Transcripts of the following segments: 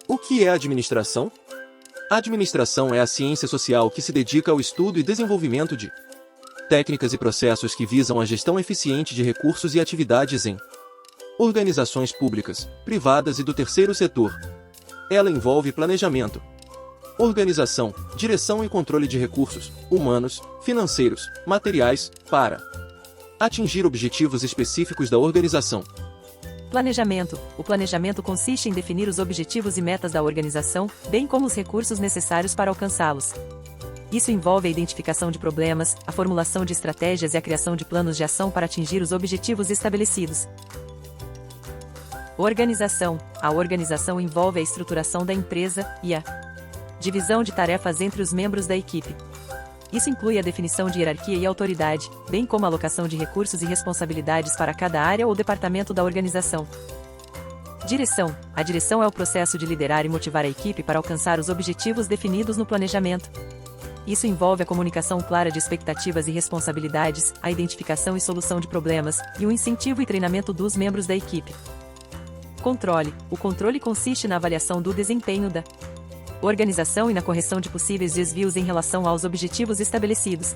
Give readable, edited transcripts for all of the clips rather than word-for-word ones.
O que é administração? A administração é a ciência social que se dedica ao estudo e desenvolvimento de técnicas e processos que visam a gestão eficiente de recursos e atividades em organizações públicas, privadas e do terceiro setor. Ela envolve planejamento, organização, direção e controle de recursos humanos, financeiros, materiais, para atingir objetivos específicos da organização. Planejamento. O planejamento consiste em definir os objetivos e metas da organização, bem como os recursos necessários para alcançá-los. Isso envolve a identificação de problemas, a formulação de estratégias e a criação de planos de ação para atingir os objetivos estabelecidos. Organização. A organização envolve a estruturação da empresa e a divisão de tarefas entre os membros da equipe. Isso inclui a definição de hierarquia e autoridade, bem como a alocação de recursos e responsabilidades para cada área ou departamento da organização. Direção. A direção é o processo de liderar e motivar a equipe para alcançar os objetivos definidos no planejamento. Isso envolve a comunicação clara de expectativas e responsabilidades, a identificação e solução de problemas, e o incentivo e treinamento dos membros da equipe. Controle. O controle consiste na avaliação do desempenho da organização e na correção de possíveis desvios em relação aos objetivos estabelecidos.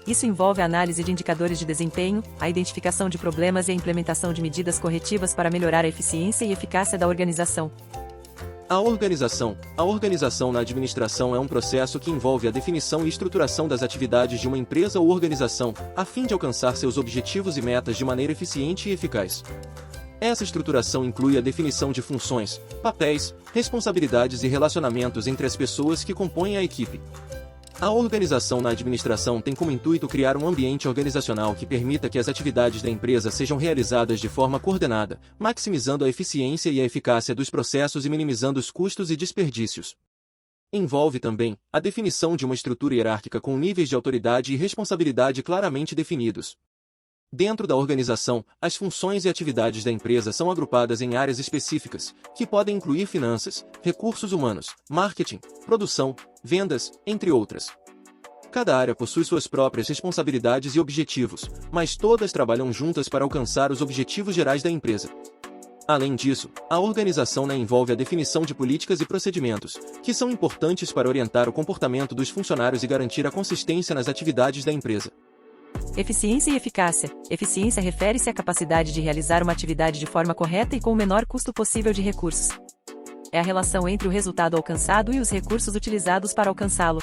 Isso envolve a análise de indicadores de desempenho, a identificação de problemas e a implementação de medidas corretivas para melhorar a eficiência e eficácia da organização. A organização na administração é um processo que envolve a definição e estruturação das atividades de uma empresa ou organização, a fim de alcançar seus objetivos e metas de maneira eficiente e eficaz. Essa estruturação inclui a definição de funções, papéis, responsabilidades e relacionamentos entre as pessoas que compõem a equipe. A organização na administração tem como intuito criar um ambiente organizacional que permita que as atividades da empresa sejam realizadas de forma coordenada, maximizando a eficiência e a eficácia dos processos e minimizando os custos e desperdícios. Envolve também a definição de uma estrutura hierárquica com níveis de autoridade e responsabilidade claramente definidos. Dentro da organização, as funções e atividades da empresa são agrupadas em áreas específicas, que podem incluir finanças, recursos humanos, marketing, produção, vendas, entre outras. Cada área possui suas próprias responsabilidades e objetivos, mas todas trabalham juntas para alcançar os objetivos gerais da empresa. Além disso, a organização envolve a definição de políticas e procedimentos, que são importantes para orientar o comportamento dos funcionários e garantir a consistência nas atividades da empresa. Eficiência e eficácia. Eficiência refere-se à capacidade de realizar uma atividade de forma correta e com o menor custo possível de recursos. É a relação entre o resultado alcançado e os recursos utilizados para alcançá-lo.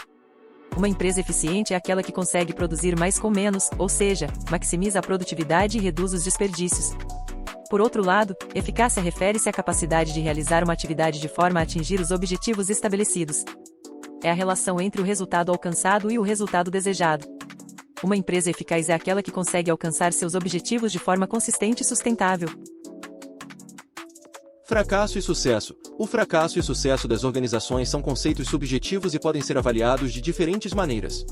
Uma empresa eficiente é aquela que consegue produzir mais com menos, ou seja, maximiza a produtividade e reduz os desperdícios. Por outro lado, eficácia refere-se à capacidade de realizar uma atividade de forma a atingir os objetivos estabelecidos. É a relação entre o resultado alcançado e o resultado desejado. Uma empresa eficaz é aquela que consegue alcançar seus objetivos de forma consistente e sustentável. Fracasso e sucesso. O fracasso e sucesso das organizações são conceitos subjetivos e podem ser avaliados de diferentes maneiras.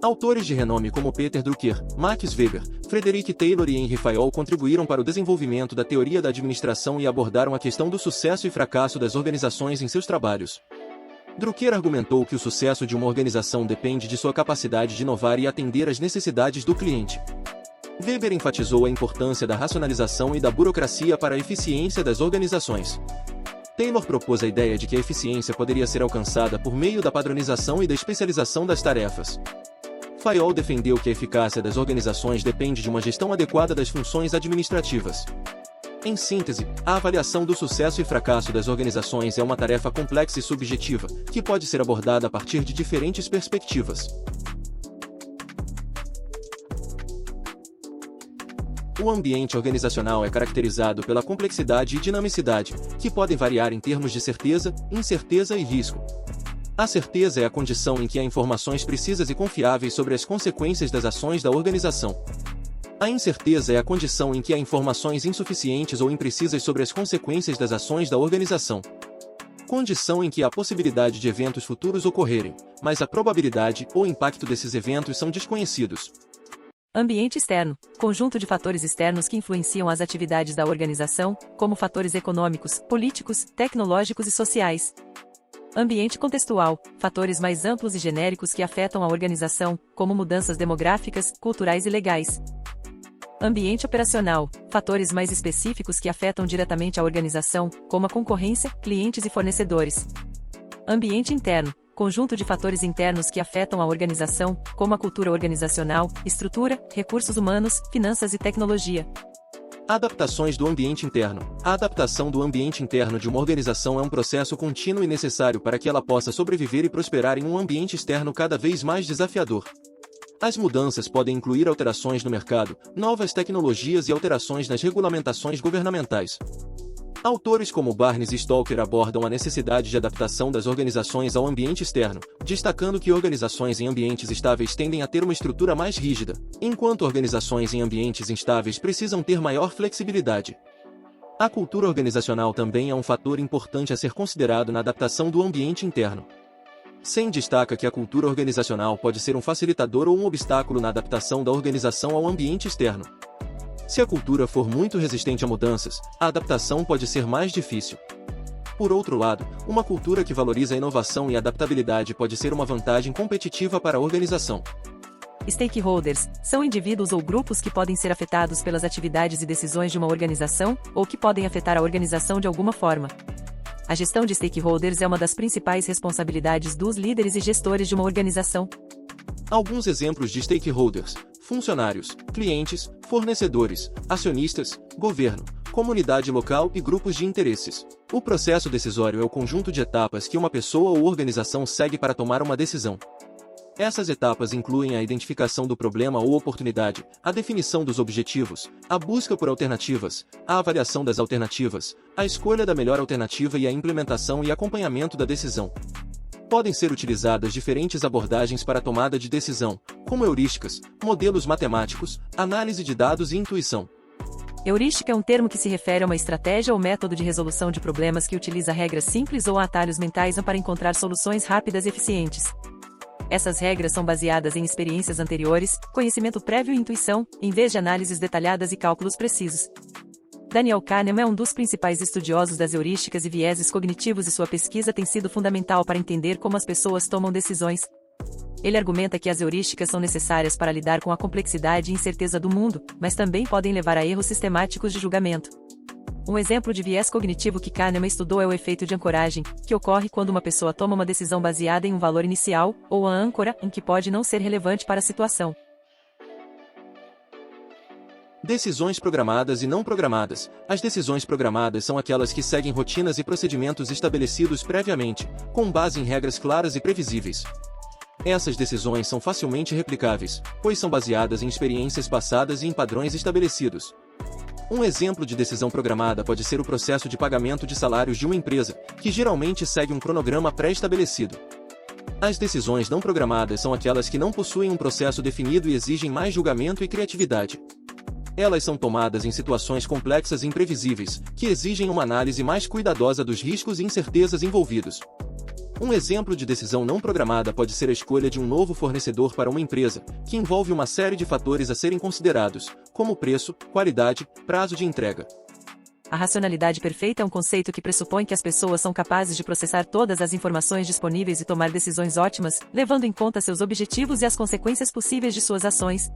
Autores de renome como Peter Drucker, Max Weber, Frederick Taylor e Henry Fayol contribuíram para o desenvolvimento da teoria da administração e abordaram a questão do sucesso e fracasso das organizações em seus trabalhos. Drucker argumentou que o sucesso de uma organização depende de sua capacidade de inovar e atender às necessidades do cliente. Weber enfatizou a importância da racionalização e da burocracia para a eficiência das organizações. Taylor propôs a ideia de que a eficiência poderia ser alcançada por meio da padronização e da especialização das tarefas. Fayol defendeu que a eficácia das organizações depende de uma gestão adequada das funções administrativas. Em síntese, a avaliação do sucesso e fracasso das organizações é uma tarefa complexa e subjetiva, que pode ser abordada a partir de diferentes perspectivas. O ambiente organizacional é caracterizado pela complexidade e dinamicidade, que podem variar em termos de certeza, incerteza e risco. A certeza é a condição em que há informações precisas e confiáveis sobre as consequências das ações da organização. A incerteza é a condição em que há informações insuficientes ou imprecisas sobre as consequências das ações da organização. Condição em que há a possibilidade de eventos futuros ocorrerem, mas a probabilidade ou impacto desses eventos são desconhecidos. Ambiente externo. Conjunto de fatores externos que influenciam as atividades da organização, como fatores econômicos, políticos, tecnológicos e sociais. Ambiente contextual. Fatores mais amplos e genéricos que afetam a organização, como mudanças demográficas, culturais e legais. Ambiente operacional. Fatores mais específicos que afetam diretamente a organização, como a concorrência, clientes e fornecedores. Ambiente interno. Conjunto de fatores internos que afetam a organização, como a cultura organizacional, estrutura, recursos humanos, finanças e tecnologia. Adaptações do ambiente interno. A adaptação do ambiente interno de uma organização é um processo contínuo e necessário para que ela possa sobreviver e prosperar em um ambiente externo cada vez mais desafiador. As mudanças podem incluir alterações no mercado, novas tecnologias e alterações nas regulamentações governamentais. Autores como Barnes e Stalker abordam a necessidade de adaptação das organizações ao ambiente externo, destacando que organizações em ambientes estáveis tendem a ter uma estrutura mais rígida, enquanto organizações em ambientes instáveis precisam ter maior flexibilidade. A cultura organizacional também é um fator importante a ser considerado na adaptação do ambiente interno. Sen destaca que a cultura organizacional pode ser um facilitador ou um obstáculo na adaptação da organização ao ambiente externo. Se a cultura for muito resistente a mudanças, a adaptação pode ser mais difícil. Por outro lado, uma cultura que valoriza a inovação e a adaptabilidade pode ser uma vantagem competitiva para a organização. Stakeholders são indivíduos ou grupos que podem ser afetados pelas atividades e decisões de uma organização, ou que podem afetar a organização de alguma forma. A gestão de stakeholders é uma das principais responsabilidades dos líderes e gestores de uma organização. Alguns exemplos de stakeholders: funcionários, clientes, fornecedores, acionistas, governo, comunidade local e grupos de interesses. O processo decisório é o conjunto de etapas que uma pessoa ou organização segue para tomar uma decisão. Essas etapas incluem a identificação do problema ou oportunidade, a definição dos objetivos, a busca por alternativas, a avaliação das alternativas, a escolha da melhor alternativa e a implementação e acompanhamento da decisão. Podem ser utilizadas diferentes abordagens para a tomada de decisão, como heurísticas, modelos matemáticos, análise de dados e intuição. Heurística é um termo que se refere a uma estratégia ou método de resolução de problemas que utiliza regras simples ou atalhos mentais para encontrar soluções rápidas e eficientes. Essas regras são baseadas em experiências anteriores, conhecimento prévio e intuição, em vez de análises detalhadas e cálculos precisos. Daniel Kahneman é um dos principais estudiosos das heurísticas e vieses cognitivos e sua pesquisa tem sido fundamental para entender como as pessoas tomam decisões. Ele argumenta que as heurísticas são necessárias para lidar com a complexidade e incerteza do mundo, mas também podem levar a erros sistemáticos de julgamento. Um exemplo de viés cognitivo que Kahneman estudou é o efeito de ancoragem, que ocorre quando uma pessoa toma uma decisão baseada em um valor inicial, ou a âncora, em que pode não ser relevante para a situação. Decisões programadas e não programadas. As decisões programadas são aquelas que seguem rotinas e procedimentos estabelecidos previamente, com base em regras claras e previsíveis. Essas decisões são facilmente replicáveis, pois são baseadas em experiências passadas e em padrões estabelecidos. Um exemplo de decisão programada pode ser o processo de pagamento de salários de uma empresa, que geralmente segue um cronograma pré-estabelecido. As decisões não programadas são aquelas que não possuem um processo definido e exigem mais julgamento e criatividade. Elas são tomadas em situações complexas e imprevisíveis, que exigem uma análise mais cuidadosa dos riscos e incertezas envolvidos. Um exemplo de decisão não programada pode ser a escolha de um novo fornecedor para uma empresa, que envolve uma série de fatores a serem considerados, como preço, qualidade, prazo de entrega. A racionalidade perfeita é um conceito que pressupõe que as pessoas são capazes de processar todas as informações disponíveis e tomar decisões ótimas, levando em conta seus objetivos e as consequências possíveis de suas ações.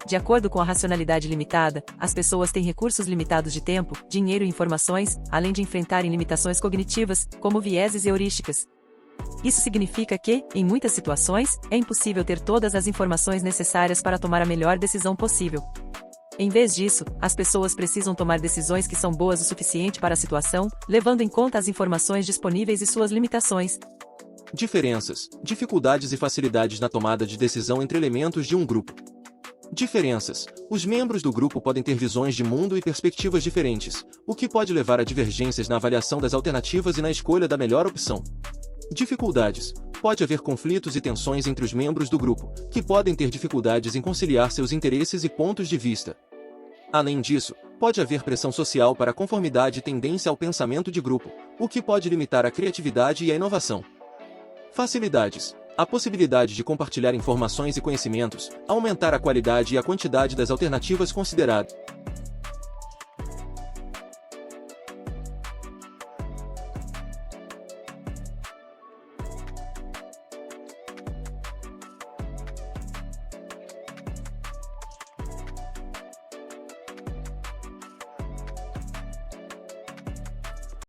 De acordo com a racionalidade limitada, as pessoas têm recursos limitados de tempo, dinheiro e informações, além de enfrentarem limitações cognitivas, como vieses e heurísticas. Isso significa que, em muitas situações, é impossível ter todas as informações necessárias para tomar a melhor decisão possível. Em vez disso, as pessoas precisam tomar decisões que são boas o suficiente para a situação, levando em conta as informações disponíveis e suas limitações. Diferenças, dificuldades e facilidades na tomada de decisão entre elementos de um grupo. Diferenças. Os membros do grupo podem ter visões de mundo e perspectivas diferentes, o que pode levar a divergências na avaliação das alternativas e na escolha da melhor opção. Dificuldades. Pode haver conflitos e tensões entre os membros do grupo, que podem ter dificuldades em conciliar seus interesses e pontos de vista. Além disso, pode haver pressão social para a conformidade e tendência ao pensamento de grupo, o que pode limitar a criatividade e a inovação. Facilidades. A possibilidade de compartilhar informações e conhecimentos, aumentar a qualidade e a quantidade das alternativas consideradas.